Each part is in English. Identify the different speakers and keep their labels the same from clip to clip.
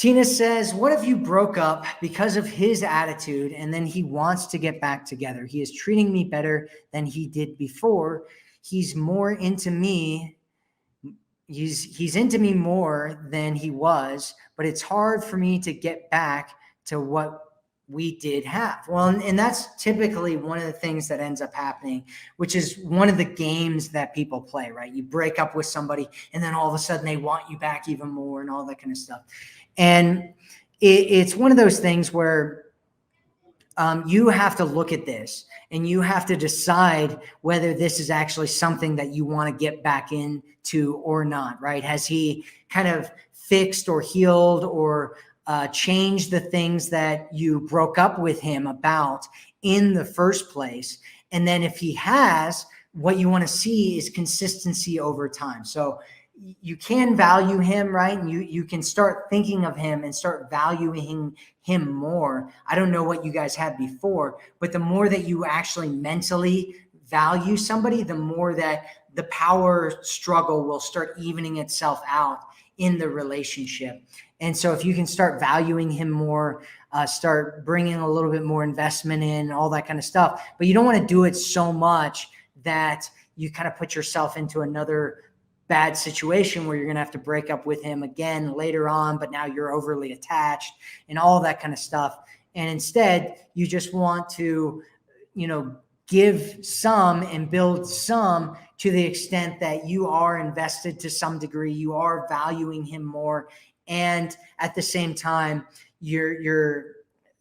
Speaker 1: Tina says, what if you broke up because of his attitude and then he wants to get back together? He is treating me better than he did before. He's more into me. He's into me more than he was, but it's hard for me to get back to what we did have. Well, and that's typically one of the things that ends up happening, which is one of the games that people play, right? You break up with somebody and then all of a sudden they want you back even more and all that kind of stuff. And it's one of those things where you have to look at this and you have to decide whether this is actually something that you want to get back into or not, right? Has he kind of fixed or healed or changed the things that you broke up with him about in the first place? And then if he has, what you want to see is consistency over time. So you can value him, right? And you can start thinking of him and start valuing him more. I don't know what you guys had before, but the more that you actually mentally value somebody, the more that the power struggle will start evening itself out in the relationship. And so if you can start valuing him more, start bringing a little bit more investment in, all that kind of stuff, but you don't want to do it so much that you kind of put yourself into another bad situation where you're going to have to break up with him again later on, but now you're overly attached and all that kind of stuff. And instead, you just want to, give some and build some to the extent that you are invested to some degree, you are valuing him more. And at the same time, you're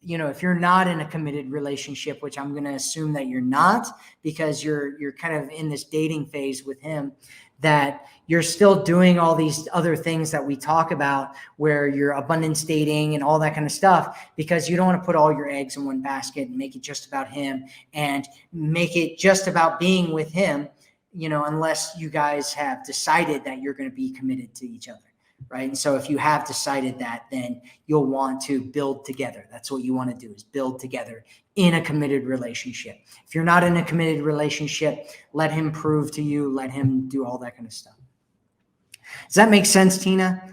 Speaker 1: if you're not in a committed relationship, which I'm going to assume that you're not, because you're kind of in this dating phase with him, that you're still doing all these other things that we talk about where you're abundance dating and all that kind of stuff, because you don't want to put all your eggs in one basket and make it just about him and make it just about being with him, unless you guys have decided that you're going to be committed to each other. Right. And so if you have decided that, then you'll want to build together. That's what you want to do, is build together in a committed relationship. If you're not in a committed relationship, let him prove to you, let him do all that kind of stuff. Does that make sense, Tina?